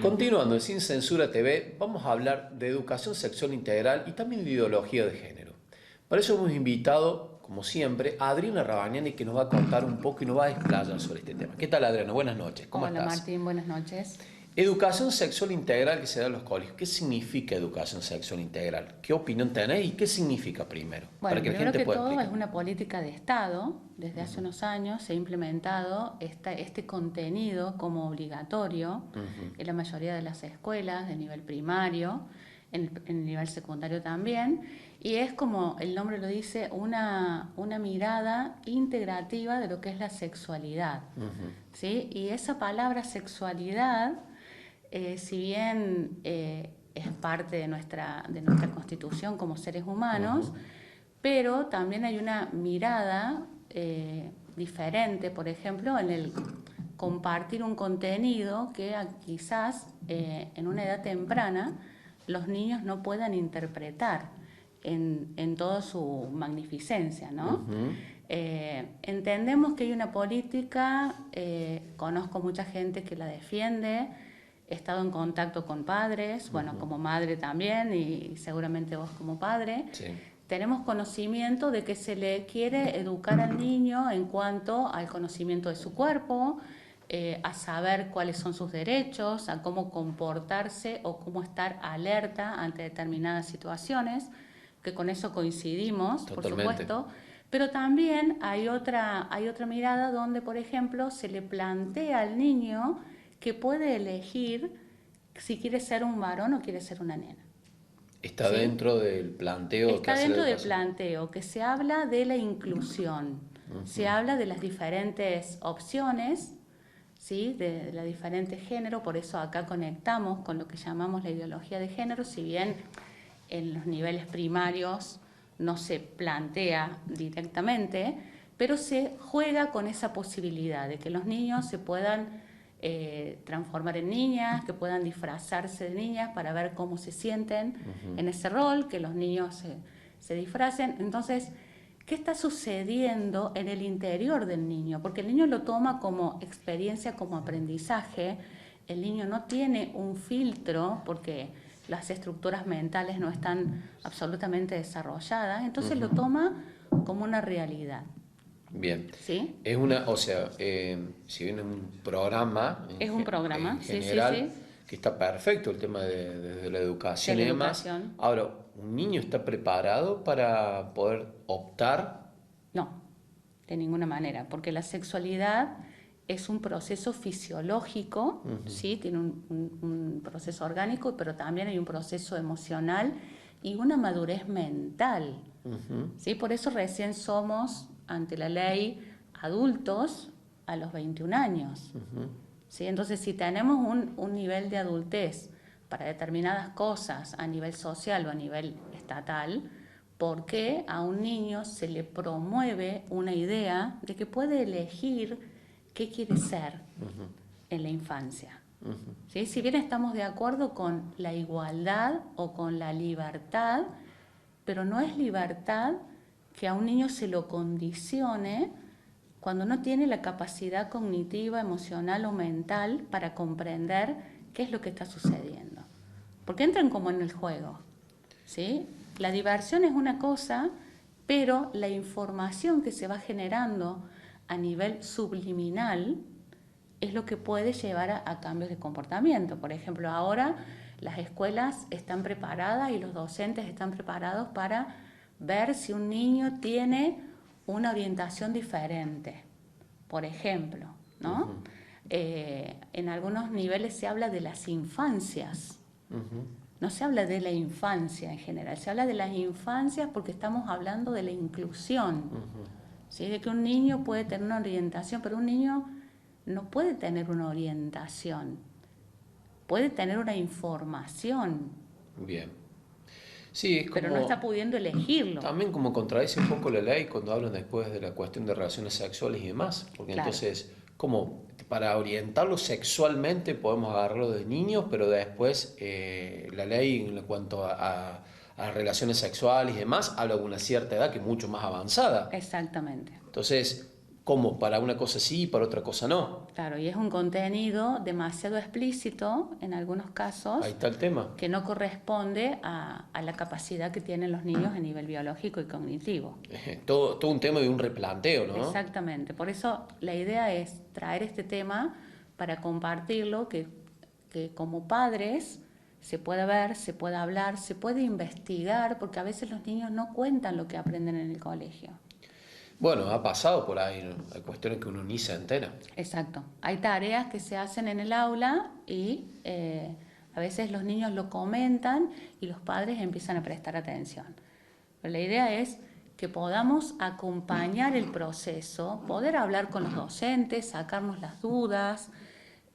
Continuando en Sin Censura TV, vamos a hablar de educación sexual integral y también de ideología de género. Para eso hemos invitado, como siempre, a Adriana Rabagnani, que nos va a contar un poco y nos va a explayar sobre este tema. ¿Qué tal, Adriana? Buenas noches. ¿Cómo Hola, estás? Martín, buenas noches. Educación sexual integral que se da en los colegios. ¿Qué significa educación sexual integral? ¿Qué opinión tenés y qué significa primero? Bueno, Para que la primero gente que pueda todo es explicar. una política de Estado. Desde hace unos años se ha implementado este contenido como obligatorio en la mayoría de las escuelas de nivel primario, en el nivel secundario también, y es como el nombre lo dice, una mirada integrativa de lo que es la sexualidad. ¿Sí? Y esa palabra sexualidad, si bien es parte de nuestra constitución como seres humanos, pero también hay una mirada diferente, por ejemplo, en el compartir un contenido que quizás en una edad temprana los niños no puedan interpretar en toda su magnificencia, ¿no? Entendemos que hay una política, conozco mucha gente que la defiende, he estado en contacto con padres, bueno, como madre también y seguramente vos como padre. Sí. Tenemos conocimiento de que se le quiere educar al niño en cuanto al conocimiento de su cuerpo, a saber cuáles son sus derechos, a cómo comportarse o cómo estar alerta ante determinadas situaciones, que con eso coincidimos, Totalmente. por supuesto. Pero también hay otra mirada donde, por ejemplo, se le plantea al niño que puede elegir si quiere ser un varón o quiere ser una nena. Está ¿Sí? dentro del planteo Está que hace dentro la del educación. planteo, que se habla de la inclusión, se habla de las diferentes opciones, ¿sí? De los diferentes géneros, por eso acá conectamos con lo que llamamos la ideología de género, si bien en los niveles primarios no se plantea directamente, pero se juega con esa posibilidad de que los niños se puedan transformar en niñas, que puedan disfrazarse de niñas para ver cómo se sienten en ese rol, que los niños se disfracen. Entonces, ¿qué está sucediendo en el interior del niño? Porque el niño lo toma como experiencia, como aprendizaje. El niño no tiene un filtro porque las estructuras mentales no están absolutamente desarrolladas, entonces lo toma como una realidad. Bien. ¿Sí? Es una, o sea, si bien es un programa Es un programa, en sí, general, sí. que está perfecto el tema de la educación De y la demás. educación. Ahora, ¿un niño está preparado para poder optar? No, de ninguna manera, porque la sexualidad es un proceso fisiológico, ¿sí? Tiene un proceso orgánico, pero también hay un proceso emocional y una madurez mental. ¿Sí? Por eso recién somos, ante la ley, adultos a los 21 años. ¿Sí? Entonces, si tenemos un nivel de adultez para determinadas cosas a nivel social o a nivel estatal, ¿por qué a un niño se le promueve una idea de que puede elegir qué quiere ser en la infancia? ¿Sí? Si bien estamos de acuerdo con la igualdad o con la libertad, pero no es libertad que a un niño se lo condicione cuando no tiene la capacidad cognitiva, emocional o mental para comprender qué es lo que está sucediendo. Porque entran como en el juego, ¿sí? La diversión es una cosa, pero la información que se va generando a nivel subliminal es lo que puede llevar a cambios de comportamiento. Por ejemplo, ahora las escuelas están preparadas y los docentes están preparados para ver si un niño tiene una orientación diferente, por ejemplo, ¿no? En algunos niveles se habla de las infancias, no se habla de la infancia en general, se habla de las infancias porque estamos hablando de la inclusión, ¿sí? De que un niño puede tener una orientación, pero un niño no puede tener una orientación, puede tener una información. Bien. Sí, es como... Pero no está pudiendo elegirlo. También como contradice un poco la ley cuando hablan después de la cuestión de relaciones sexuales y demás, porque claro. Entonces, como para orientarlo sexualmente podemos agarrarlo de niños, pero después la ley en cuanto a relaciones sexuales y demás habla de una cierta edad que es mucho más avanzada. Exactamente. Entonces, como para una cosa sí y para otra cosa no. Claro, y es un contenido demasiado explícito en algunos casos. Ahí está el tema. Que no corresponde a la capacidad que tienen los niños a nivel biológico y cognitivo. Todo un tema de un replanteo, ¿no? Exactamente. Por eso la idea es traer este tema para compartirlo, que como padres se pueda ver, se pueda hablar, se puede investigar, porque a veces los niños no cuentan lo que aprenden en el colegio. Bueno, ha pasado por ahí, ¿no? Hay cuestiones que uno ni se entera. Exacto. Hay tareas que se hacen en el aula y a veces los niños lo comentan y los padres empiezan a prestar atención. Pero la idea es que podamos acompañar el proceso, poder hablar con los docentes, sacarnos las dudas,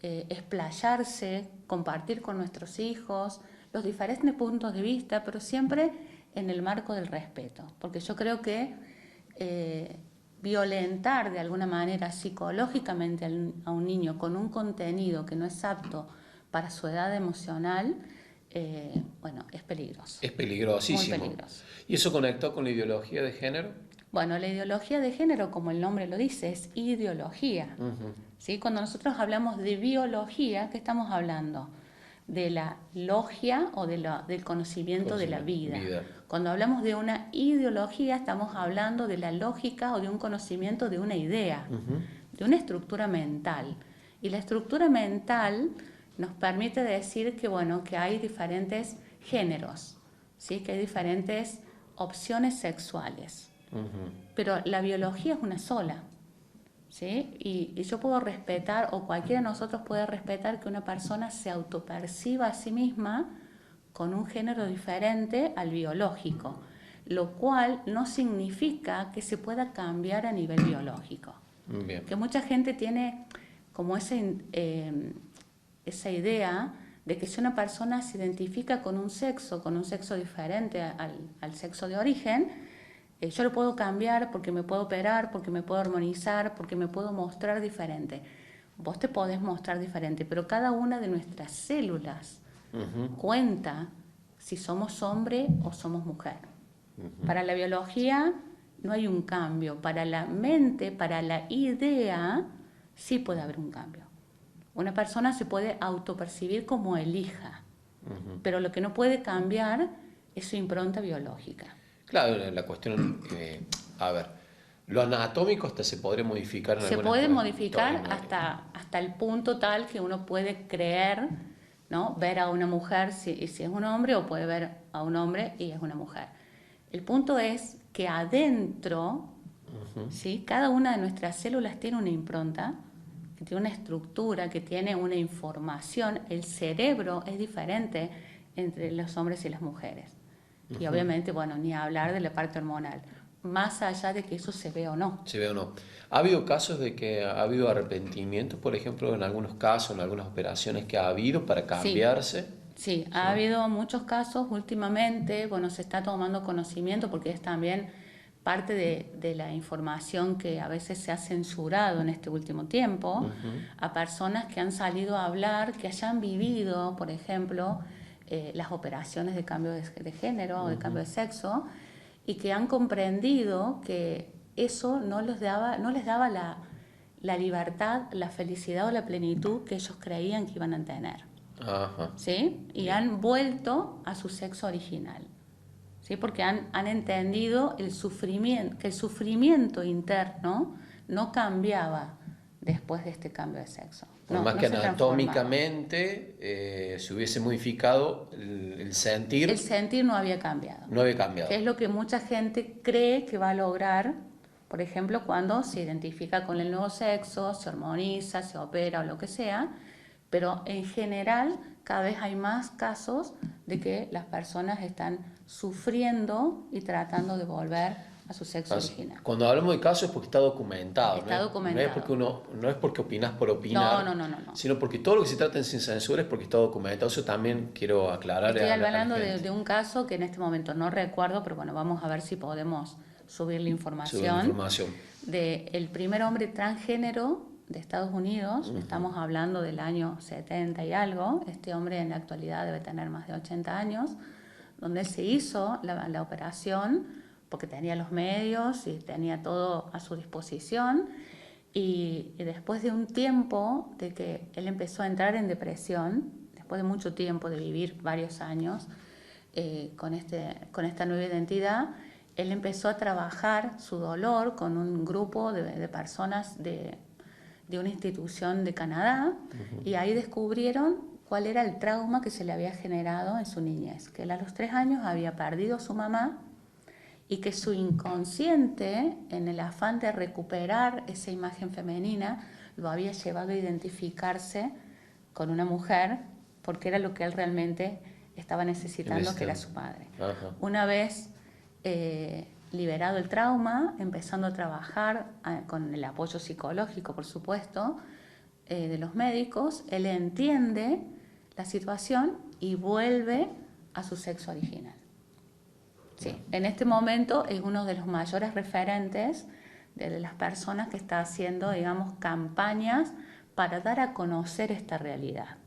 explayarse, compartir con nuestros hijos los diferentes puntos de vista, pero siempre en el marco del respeto. Porque yo creo que violentar de alguna manera psicológicamente a un niño con un contenido que no es apto para su edad emocional, bueno, es peligroso. Es peligrosísimo. Muy peligroso. ¿Y eso conectó con la ideología de género? Bueno, la ideología de género, como el nombre lo dice, es ideología. ¿Sí? Cuando nosotros hablamos de biología, ¿qué estamos hablando? De la logia o del conocimiento de la vida. Cuando hablamos de una ideología, estamos hablando de la lógica o de un conocimiento de una idea, de una estructura mental. Y la estructura mental nos permite decir que, bueno, que hay diferentes géneros, ¿sí? Que hay diferentes opciones sexuales. Pero la biología es una sola. ¿Sí? Y yo puedo respetar, o cualquiera de nosotros puede respetar, que una persona se autoperciba a sí misma con un género diferente al biológico, lo cual no significa que se pueda cambiar a nivel biológico. Bien. Que mucha gente tiene como esa idea de que si una persona se identifica con un sexo diferente al sexo de origen, yo lo puedo cambiar porque me puedo operar, porque me puedo armonizar, porque me puedo mostrar diferente. Vos te podés mostrar diferente, pero cada una de nuestras células cuenta si somos hombre o somos mujer. Para la biología no hay un cambio. Para la mente, para la idea, sí puede haber un cambio. Una persona se puede autopercibir como elija, pero lo que no puede cambiar es su impronta biológica. Claro, la cuestión, a ver, lo anatómico hasta se podría modificar en Se algunas puede cosas. modificar hasta el punto tal que uno puede creer, ¿no? Ver a una mujer si es un hombre, o puede ver a un hombre y es una mujer. El punto es que adentro, ¿sí? Cada una de nuestras células tiene una impronta, que tiene una estructura, que tiene una información. El cerebro es diferente entre los hombres y las mujeres. Y obviamente, bueno, ni hablar de la parte hormonal, más allá de que eso se ve o no. Se ve o no. ¿Ha habido casos de que ha habido arrepentimientos, por ejemplo, en algunos casos, en algunas operaciones que ha habido para cambiarse? Sí, ha habido muchos casos últimamente. Bueno, se está tomando conocimiento porque es también parte de la información que a veces se ha censurado en este último tiempo, a personas que han salido a hablar, que hayan vivido, por ejemplo, las operaciones de cambio de género o de cambio de sexo, y que han comprendido que eso no les daba la libertad, la felicidad o la plenitud que ellos creían que iban a tener. ¿Sí? Y han vuelto a su sexo original, ¿sí? Porque han entendido que el sufrimiento interno no cambiaba después de este cambio de sexo. Por más que anatómicamente se hubiese modificado el sentir. El sentir no había cambiado. No había cambiado. Que es lo que mucha gente cree que va a lograr, por ejemplo, cuando se identifica con el nuevo sexo, se hormoniza, se opera o lo que sea. Pero en general cada vez hay más casos de que las personas están sufriendo y tratando de volver a su sexo original. Cuando hablamos de casos es porque está documentado. Está documentado. No es porque opinás por opinar, no. Sino porque todo lo que se trata en Sin Censura es porque está documentado. Eso también quiero aclarar. Estoy hablando de un caso que en este momento no recuerdo, pero bueno, vamos a ver si podemos subir la información. De el primer hombre transgénero de Estados Unidos, estamos hablando del año 70 y algo. Este hombre en la actualidad debe tener más de 80 años, donde él se hizo la operación porque tenía los medios y tenía todo a su disposición, Y después de un tiempo de que él empezó a entrar en depresión, después de mucho tiempo de vivir varios años con esta nueva identidad, él empezó a trabajar su dolor con un grupo de personas de una institución de Canadá, y ahí descubrieron cuál era el trauma que se le había generado en su niñez, que él a los 3 años había perdido a su mamá y que su inconsciente, en el afán de recuperar esa imagen femenina, lo había llevado a identificarse con una mujer porque era lo que él realmente estaba necesitando, que era su padre. Ajá. Una vez liberado el trauma, empezando a trabajar con el apoyo psicológico, por supuesto, de los médicos, él entiende la situación y vuelve a su sexo original. Sí, en este momento es uno de los mayores referentes de las personas que está haciendo, digamos, campañas para dar a conocer esta realidad.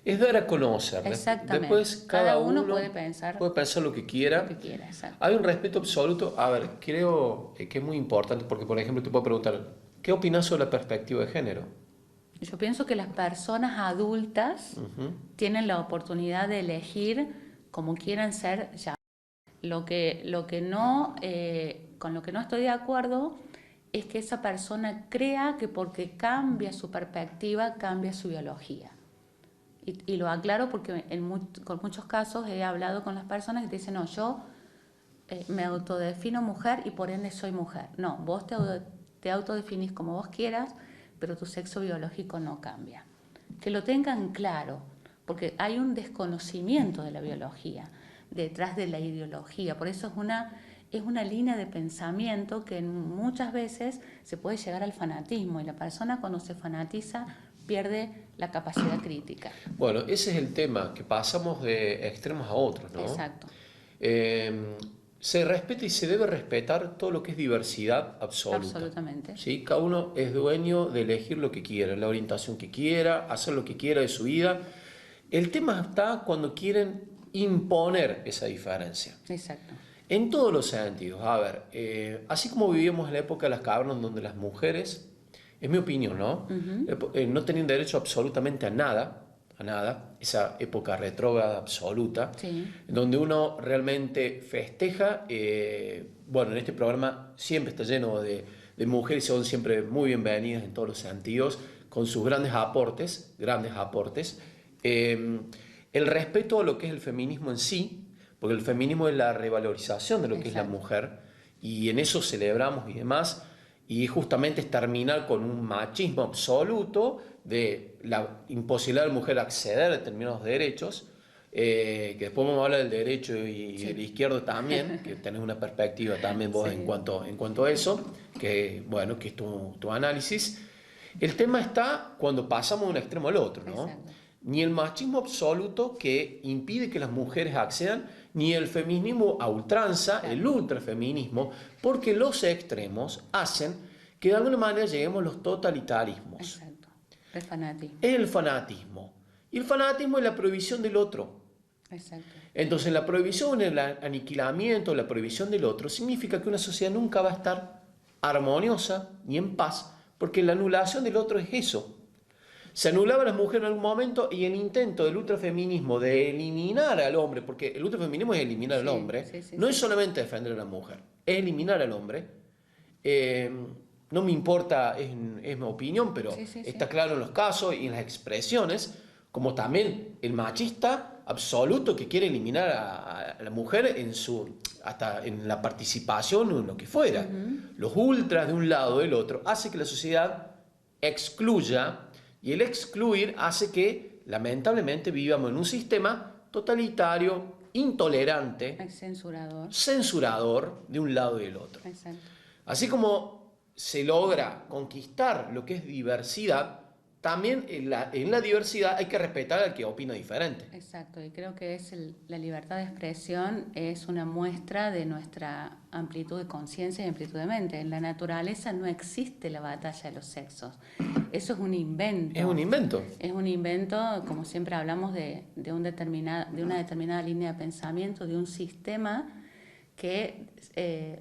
Es dar a conocer. Exactamente. Después cada uno puede pensar lo que quiera. Exacto. Hay un respeto absoluto. A ver, creo que es muy importante porque, por ejemplo, te puedo preguntar, ¿qué opinas sobre la perspectiva de género? Yo pienso que las personas adultas tienen la oportunidad de elegir como quieran ser ya. Lo que no, con lo que no estoy de acuerdo es que esa persona crea que porque cambia su perspectiva, cambia su biología. Y lo aclaro porque con muchos casos he hablado con las personas que te dicen, no, yo me autodefino mujer y por ende soy mujer. No, vos te autodefinís como vos quieras, pero tu sexo biológico no cambia. Que lo tengan claro, porque hay un desconocimiento de la biología detrás de la ideología. Por eso es una línea de pensamiento que muchas veces se puede llegar al fanatismo, y la persona cuando se fanatiza pierde la capacidad crítica. Bueno, ese es el tema, que pasamos de extremos a otros, ¿no? Exacto. Se respeta y se debe respetar todo lo que es diversidad absoluta. Absolutamente. ¿Sí? Cada uno es dueño de elegir lo que quiera, la orientación que quiera, hacer lo que quiera de su vida. El tema está cuando quieren imponer esa diferencia. Exacto. En todos los sentidos. A ver, así como vivíamos en la época de las cavernas, donde las mujeres, es mi opinión, ¿no? No tenían derecho absolutamente a nada, esa época retrógrada absoluta, Sí. donde uno realmente festeja. Bueno, en este programa siempre está lleno de mujeres, son siempre muy bienvenidas en todos los sentidos, con sus grandes aportes. El respeto a lo que es el feminismo en sí, porque el feminismo es la revalorización de lo que es la mujer, y en eso celebramos y demás, y justamente es terminar con un machismo absoluto de la imposibilidad de la mujer acceder a determinados derechos, que después vamos a hablar del derecho y del izquierdo también, que tenés una perspectiva también vos en cuanto a eso, que bueno, que es tu análisis. El tema está cuando pasamos de un extremo al otro, ¿no? Exacto. Ni el machismo absoluto que impide que las mujeres accedan, ni el feminismo a ultranza, el ultrafeminismo, porque los extremos hacen que de alguna manera lleguemos a los totalitarismos. Exacto. El fanatismo. El fanatismo. Y el fanatismo es la prohibición del otro. Exacto. Entonces la prohibición, el aniquilamiento, la prohibición del otro, significa que una sociedad nunca va a estar armoniosa ni en paz, porque la anulación del otro es eso. Se anulaba a las mujeres en algún momento, y el intento del ultrafeminismo de eliminar al hombre, porque el ultrafeminismo es eliminar al hombre, no es solamente defender a la mujer, es eliminar al hombre. No me importa, es mi opinión, pero está claro en los casos y en las expresiones, como también el machista absoluto que quiere eliminar a la mujer hasta en la participación o en lo que fuera. Los ultras de un lado o del otro hace que la sociedad excluya. Y el excluir hace que, lamentablemente, vivamos en un sistema totalitario, intolerante, censurador de un lado y del otro. Exacto. Así como se logra conquistar lo que es diversidad, también en la diversidad hay que respetar al que opina diferente. Exacto, y creo que la libertad de expresión es una muestra de nuestra amplitud de conciencia y amplitud de mente. En la naturaleza no existe la batalla de los sexos. Eso es un invento. Es un invento. Es un invento, como siempre hablamos, de una determinada línea de pensamiento, de un sistema que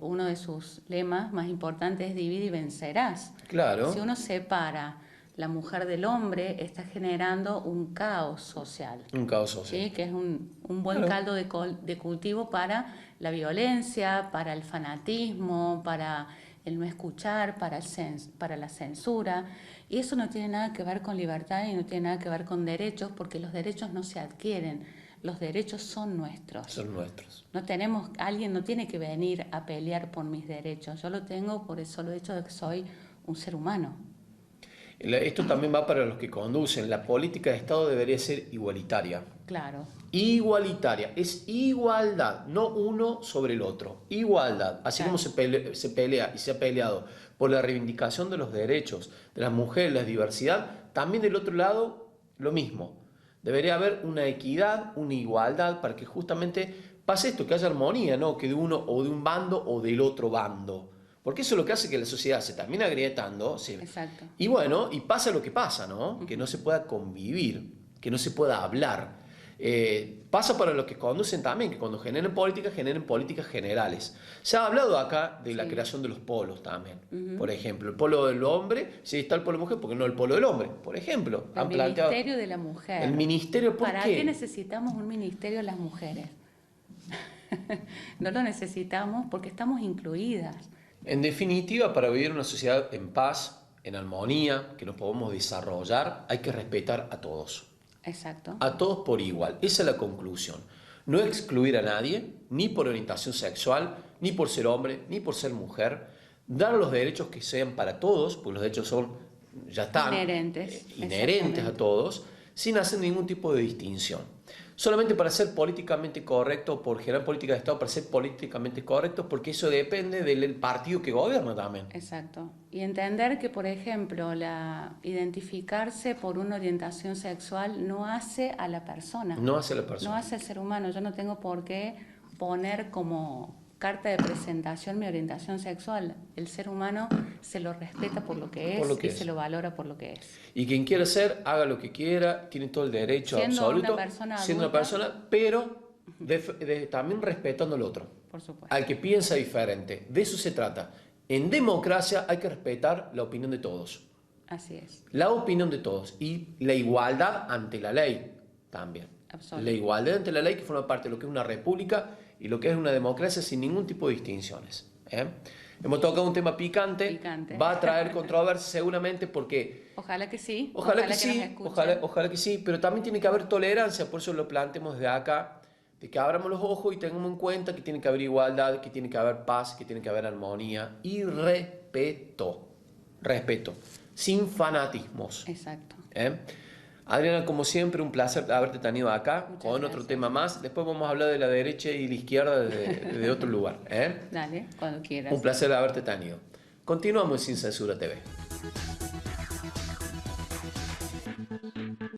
uno de sus lemas más importantes es divide y vencerás. Claro. Si uno separa la mujer del hombre, está generando un caos social. Un caos social. ¿Sí? Que es un buen caldo de cultivo para la violencia, para el fanatismo, para el no escuchar, para la censura. Y eso no tiene nada que ver con libertad y no tiene nada que ver con derechos, porque los derechos no se adquieren. Los derechos son nuestros. Son nuestros. Alguien no tiene que venir a pelear por mis derechos. Yo lo tengo por el solo hecho de que soy un ser humano. Esto también va para los que conducen. La política de Estado debería ser igualitaria. Claro. Igualitaria. Es igualdad, no uno sobre el otro. Igualdad. Así Claro. como se pelea y se ha peleado por la reivindicación de los derechos de las mujeres, la diversidad, también del otro lado lo mismo. Debería haber una equidad, una igualdad para que justamente pase esto, que haya armonía, no que de uno o de un bando o del otro bando. Porque eso es lo que hace que la sociedad se termine agrietando. Exacto. Y bueno, y pasa lo que pasa, ¿no? Que no se pueda convivir, que no se pueda hablar. Pasa para los que conducen también, que cuando generen políticas generales. Se ha hablado acá de la creación de los polos también. Por ejemplo, el polo del hombre, si está el polo mujer, ¿por qué no el polo del hombre? Por ejemplo, El Ministerio de la Mujer. El Ministerio, ¿por qué? ¿Para qué necesitamos un ministerio de las mujeres? No lo necesitamos porque estamos incluidas. En definitiva, para vivir una sociedad en paz, en armonía, que nos podamos desarrollar, hay que respetar a todos. Exacto. A todos por igual. Esa es la conclusión. No excluir a nadie, ni por orientación sexual, ni por ser hombre, ni por ser mujer. Dar los derechos que sean para todos, porque los derechos ya están inherentes a todos, sin hacer ningún tipo de distinción. Solamente para ser políticamente correcto, por generar política de Estado, para ser políticamente correcto, porque eso depende del partido que gobierna también. Exacto. Y entender que, por ejemplo, identificarse por una orientación sexual no hace a la persona. No hace a la persona. No hace al ser humano. Yo no tengo por qué poner como carta de presentación mi orientación sexual. El ser humano se lo respeta por lo que es, se lo valora por lo que es. Y quien quiera ser, haga lo que quiera, tiene todo el derecho absoluto, siendo una persona, pero también respetando al otro. Por supuesto. Al que piensa diferente. De eso se trata. En democracia hay que respetar la opinión de todos. Así es. La opinión de todos. Y la igualdad ante la ley también. La igualdad ante la ley, que forma parte de lo que es una república y lo que es una democracia sin ningún tipo de distinciones. Hemos tocado un tema picante. Va a traer controversia seguramente porque... Ojalá que sí. Ojalá que sí, pero también tiene que haber tolerancia, por eso lo planteemos desde acá, de que abramos los ojos y tengamos en cuenta que tiene que haber igualdad, que tiene que haber paz, que tiene que haber armonía y respeto. Respeto, sin fanatismos. Exacto. Adriana, como siempre, un placer haberte tenido acá. Muchas con gracias. Otro tema más. Después vamos a hablar de la derecha y la izquierda de otro lugar. Dale, cuando quieras. Un placer haberte tenido. Continuamos en Sin Censura TV.